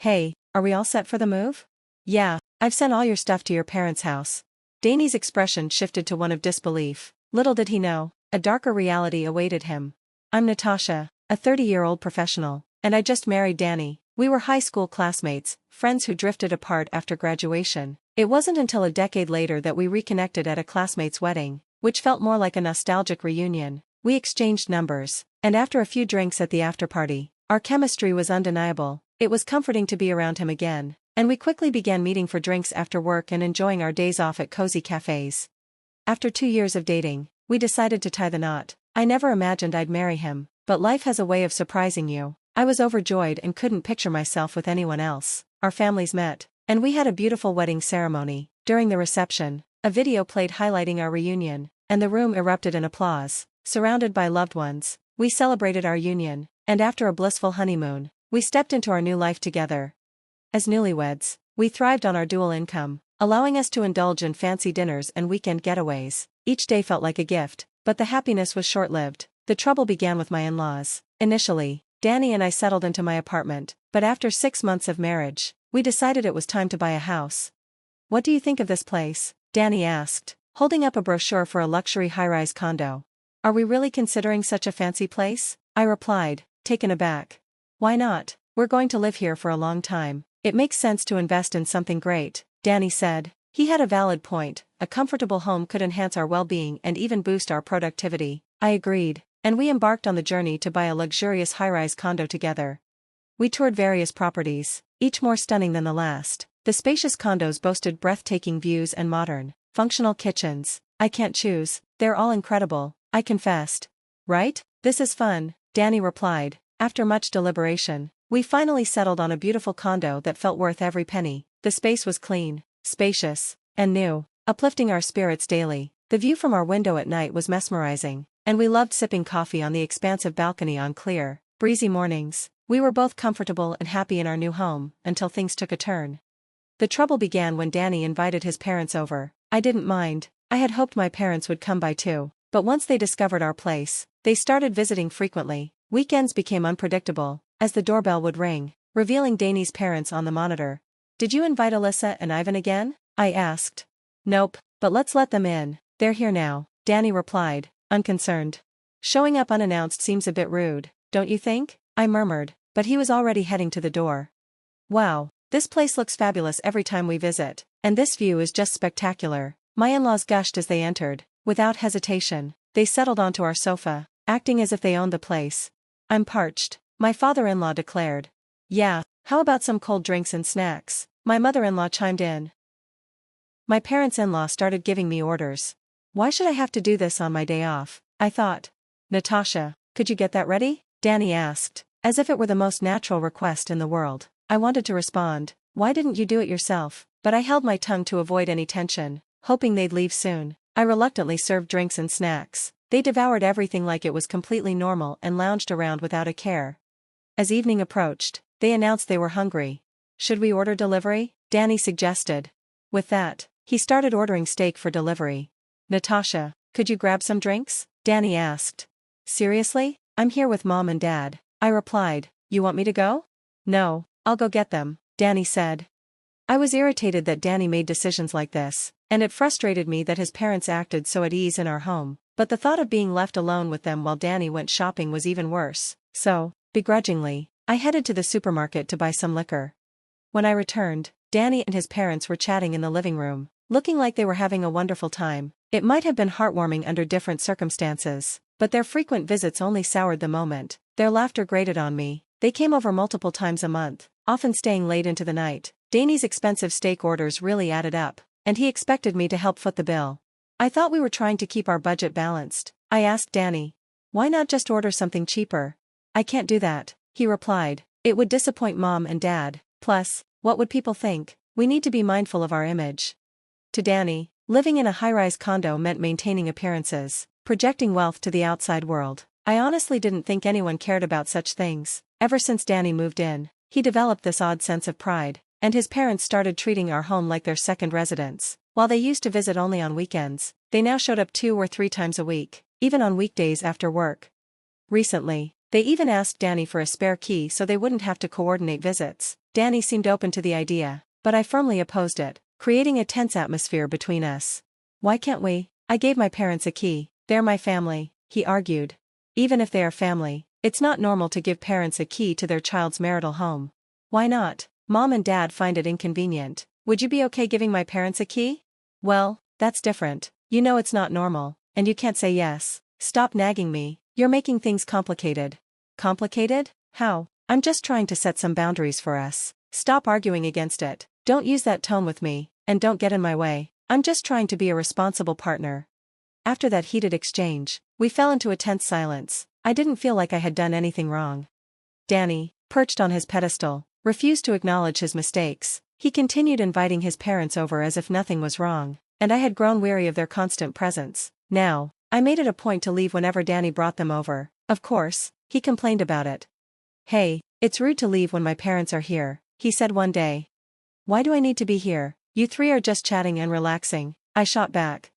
Hey, are we all set for the move? Yeah, I've sent all your stuff to your parents' house. Dany's expression shifted to one of disbelief. Little did he know, a darker reality awaited him. I'm Natasha, a 30-year-old professional, and I just married Dany. We were high school classmates, friends who drifted apart after graduation. It wasn't until a decade later that we reconnected at a classmate's wedding, which felt more like a nostalgic reunion. We exchanged numbers, and after a few drinks at the after-party, our chemistry was undeniable. It was comforting to be around him again, and we quickly began meeting for drinks after work and enjoying our days off at cozy cafes. After 2 years of dating, we decided to tie the knot. I never imagined I'd marry him, but life has a way of surprising you. I was overjoyed and couldn't picture myself with anyone else. Our families met, and we had a beautiful wedding ceremony. During the reception, a video played highlighting our reunion, and the room erupted in applause. Surrounded by loved ones, we celebrated our union, and after a blissful honeymoon, we stepped into our new life together. As newlyweds, we thrived on our dual income, allowing us to indulge in fancy dinners and weekend getaways. Each day felt like a gift, but the happiness was short-lived. The trouble began with my in-laws. Initially, Dany and I settled into my apartment, but after 6 months of marriage, we decided it was time to buy a house. What do you think of this place? Dany asked, holding up a brochure for a luxury high-rise condo. Are we really considering such a fancy place? I replied, taken aback. Why not? We're going to live here for a long time. It makes sense to invest in something great, Dany said. He had a valid point. A comfortable home could enhance our well-being and even boost our productivity. I agreed, and we embarked on the journey to buy a luxurious high-rise condo together. We toured various properties, each more stunning than the last. The spacious condos boasted breathtaking views and modern, functional kitchens. I can't choose, they're all incredible, I confessed. Right? This is fun, Dany replied. After much deliberation, we finally settled on a beautiful condo that felt worth every penny. The space was clean, spacious, and new, uplifting our spirits daily. The view from our window at night was mesmerizing, and we loved sipping coffee on the expansive balcony on clear, breezy mornings. We were both comfortable and happy in our new home, until things took a turn. The trouble began when Dany invited his parents over. I didn't mind. I had hoped my parents would come by too, but once they discovered our place, they started visiting frequently. Weekends became unpredictable, as the doorbell would ring, revealing Dany's parents on the monitor. Did you invite Alyssa and Ivan again? I asked. Nope, but let's let them in. They're here now, Dany replied, unconcerned. Showing up unannounced seems a bit rude, don't you think? I murmured, but he was already heading to the door. Wow, this place looks fabulous every time we visit, and this view is just spectacular. My in-laws gushed as they entered. Without hesitation, they settled onto our sofa, acting as if they owned the place. I'm parched, my father-in-law declared. Yeah, how about some cold drinks and snacks? My mother-in-law chimed in. My parents-in-law started giving me orders. Why should I have to do this on my day off? I thought. Natasha, could you get that ready? Dany asked, as if it were the most natural request in the world. I wanted to respond, why didn't you do it yourself? But I held my tongue to avoid any tension, hoping they'd leave soon. I reluctantly served drinks and snacks. They devoured everything like it was completely normal and lounged around without a care. As evening approached, they announced they were hungry. Should we order delivery? Dany suggested. With that, he started ordering steak for delivery. Natasha, could you grab some drinks? Dany asked. Seriously? I'm here with Mom and Dad. I replied. You want me to go? No, I'll go get them, Dany said. I was irritated that Dany made decisions like this, and it frustrated me that his parents acted so at ease in our home. But the thought of being left alone with them while Dany went shopping was even worse. So, begrudgingly, I headed to the supermarket to buy some liquor. When I returned, Dany and his parents were chatting in the living room, looking like they were having a wonderful time. It might have been heartwarming under different circumstances, but their frequent visits only soured the moment. Their laughter grated on me. They came over multiple times a month, often staying late into the night. Dany's expensive steak orders really added up, and he expected me to help foot the bill. I thought we were trying to keep our budget balanced. I asked Dany. Why not just order something cheaper? I can't do that, he replied. It would disappoint Mom and Dad. Plus, what would people think? We need to be mindful of our image. To Dany, living in a high-rise condo meant maintaining appearances, projecting wealth to the outside world. I honestly didn't think anyone cared about such things. Ever since Dany moved in, he developed this odd sense of pride, and his parents started treating our home like their second residence. While they used to visit only on weekends, they now showed up 2 or 3 times a week, even on weekdays after work. Recently, they even asked Dany for a spare key so they wouldn't have to coordinate visits. Dany seemed open to the idea, but I firmly opposed it, creating a tense atmosphere between us. Why can't we? I gave my parents a key. They're my family, he argued. Even if they are family, it's not normal to give parents a key to their child's marital home. Why not? Mom and Dad find it inconvenient. Would you be okay giving my parents a key? Well, that's different. You know it's not normal, and you can't say yes. Stop nagging me. You're making things complicated. Complicated? How? I'm just trying to set some boundaries for us. Stop arguing against it. Don't use that tone with me, and don't get in my way. I'm just trying to be a responsible partner. After that heated exchange, we fell into a tense silence. I didn't feel like I had done anything wrong. Dany, perched on his pedestal, refused to acknowledge his mistakes. He continued inviting his parents over as if nothing was wrong, and I had grown weary of their constant presence. Now, I made it a point to leave whenever Dany brought them over. Of course, he complained about it. Hey, it's rude to leave when my parents are here, he said one day. Why do I need to be here? You three are just chatting and relaxing, I shot back.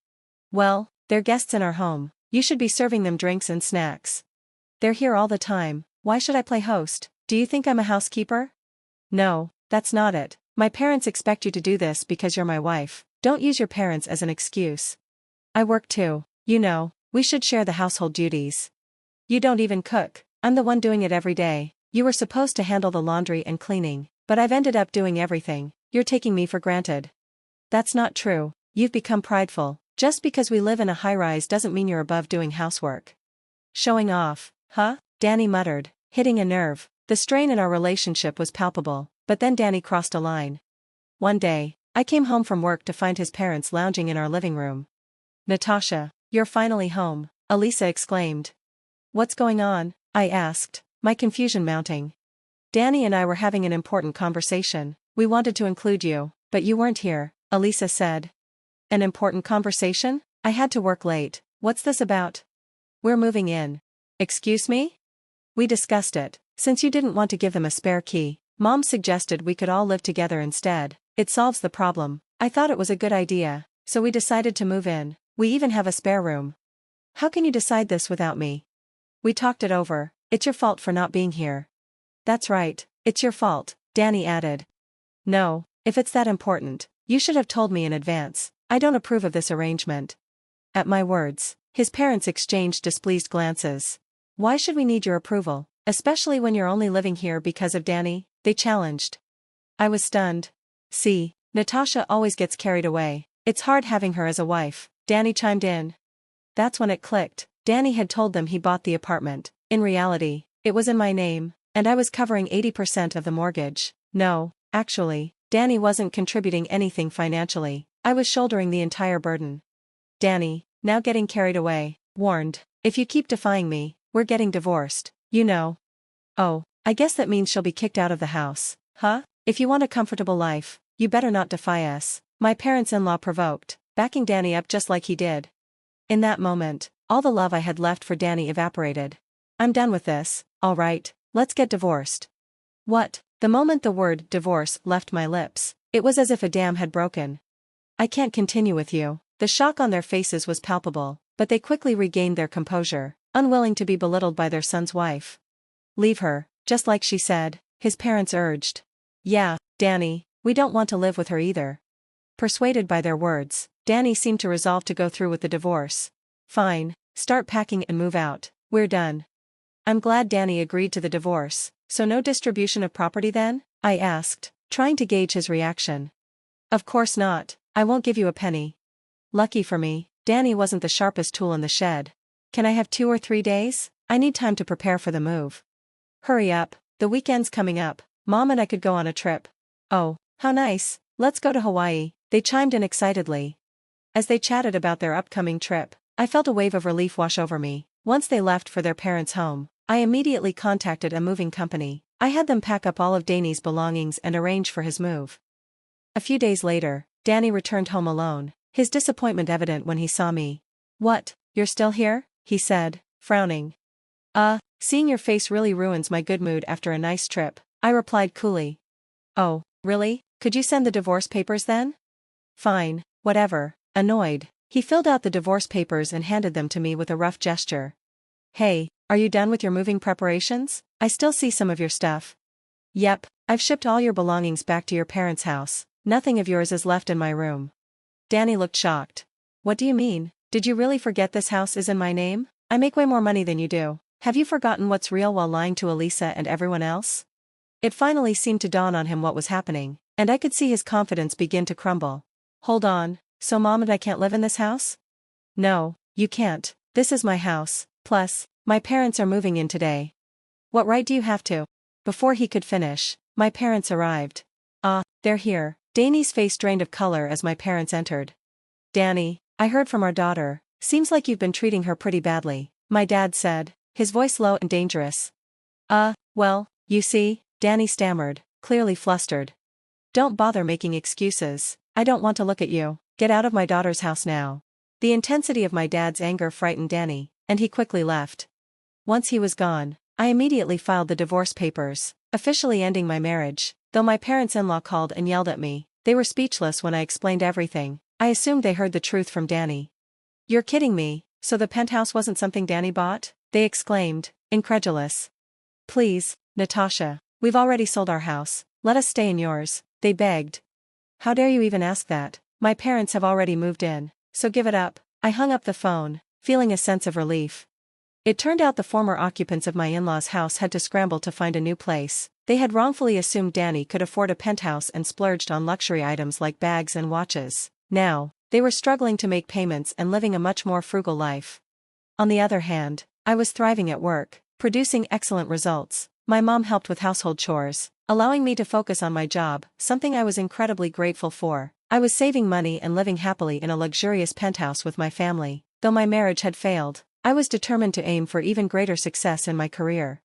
Well, they're guests in our home. You should be serving them drinks and snacks. They're here all the time. Why should I play host? Do you think I'm a housekeeper? No, that's not it. My parents expect you to do this because you're my wife. Don't use your parents as an excuse. I work too. You know, we should share the household duties. You don't even cook. I'm the one doing it every day. You were supposed to handle the laundry and cleaning, but I've ended up doing everything. You're taking me for granted. That's not true. You've become prideful. Just because we live in a high-rise doesn't mean you're above doing housework. Showing off, huh? Dany muttered, hitting a nerve. The strain in our relationship was palpable, but then Dany crossed a line. One day, I came home from work to find his parents lounging in our living room. Natasha, you're finally home, Elisa exclaimed. What's going on? I asked, my confusion mounting. Dany and I were having an important conversation. We wanted to include you, but you weren't here, Elisa said. An important conversation? I had to work late. What's this about? We're moving in. Excuse me? We discussed it. Since you didn't want to give them a spare key, Mom suggested we could all live together instead. It solves the problem. I thought it was a good idea, so we decided to move in. We even have a spare room. How can you decide this without me? We talked it over. It's your fault for not being here. That's right, it's your fault, Dany added. No, if it's that important, you should have told me in advance. I don't approve of this arrangement. At my words, his parents exchanged displeased glances. Why should we need your approval, especially when you're only living here because of Dany? They challenged. I was stunned. See, Natasha always gets carried away. It's hard having her as a wife, Dany chimed in. That's when it clicked. Dany had told them he bought the apartment. In reality, it was in my name, and I was covering 80% of the mortgage. No, actually, Dany wasn't contributing anything financially. I was shouldering the entire burden. Dany, now getting carried away, warned, if you keep defying me, we're getting divorced, you know. Oh, I guess that means she'll be kicked out of the house, huh? If you want a comfortable life, you better not defy us, my parents-in-law provoked, backing Dany up just like he did. In that moment, all the love I had left for Dany evaporated. I'm done with this, all right, let's get divorced. What? The moment the word divorce left my lips, it was as if a dam had broken. I can't continue with you. The shock on their faces was palpable, but they quickly regained their composure, unwilling to be belittled by their son's wife. Leave her, just like she said, his parents urged. Yeah, Dany, we don't want to live with her either. Persuaded by their words, Dany seemed to resolve to go through with the divorce. Fine, start packing and move out, we're done. I'm glad Dany agreed to the divorce, so no distribution of property then? I asked, trying to gauge his reaction. Of course not, I won't give you a penny. Lucky for me, Dany wasn't the sharpest tool in the shed. Can I have 2 or 3 days? I need time to prepare for the move. Hurry up, the weekend's coming up, Mom and I could go on a trip. Oh, how nice, let's go to Hawaii, they chimed in excitedly. As they chatted about their upcoming trip, I felt a wave of relief wash over me. Once they left for their parents' home, I immediately contacted a moving company. I had them pack up all of Dany's belongings and arrange for his move. A few days later, Dany returned home alone, his disappointment evident when he saw me. What, you're still here? He said, frowning. Seeing your face really ruins my good mood after a nice trip, I replied coolly. Oh, really? Could you send the divorce papers then? Fine, whatever, annoyed. He filled out the divorce papers and handed them to me with a rough gesture. Hey, are you done with your moving preparations? I still see some of your stuff. Yep, I've shipped all your belongings back to your parents' house. Nothing of yours is left in my room. Dany looked shocked. What do you mean? Did you really forget this house is in my name? I make way more money than you do. Have you forgotten what's real while lying to Elisa and everyone else? It finally seemed to dawn on him what was happening, and I could see his confidence begin to crumble. Hold on, so Mom and I can't live in this house? No, you can't. This is my house, plus, my parents are moving in today. What right do you have to? Before he could finish, my parents arrived. Ah, they're here. Dany's face drained of color as my parents entered. Dany, I heard from our daughter. Seems like you've been treating her pretty badly, my dad said, his voice low and dangerous. Well, you see, Dany stammered, clearly flustered. Don't bother making excuses. I don't want to look at you. Get out of my daughter's house now. The intensity of my dad's anger frightened Dany, and he quickly left. Once he was gone, I immediately filed the divorce papers, officially ending my marriage. Though my parents-in-law called and yelled at me, they were speechless when I explained everything. I assumed they heard the truth from Dany. You're kidding me, so the penthouse wasn't something Dany bought? They exclaimed, incredulous. Please, Natasha, we've already sold our house, let us stay in yours, they begged. How dare you even ask that? My parents have already moved in, so give it up. I hung up the phone, feeling a sense of relief. It turned out the former occupants of my in-laws' house had to scramble to find a new place. They had wrongfully assumed Dany could afford a penthouse and splurged on luxury items like bags and watches. Now, they were struggling to make payments and living a much more frugal life. On the other hand, I was thriving at work, producing excellent results. My mom helped with household chores, allowing me to focus on my job, something I was incredibly grateful for. I was saving money and living happily in a luxurious penthouse with my family. Though my marriage had failed, I was determined to aim for even greater success in my career.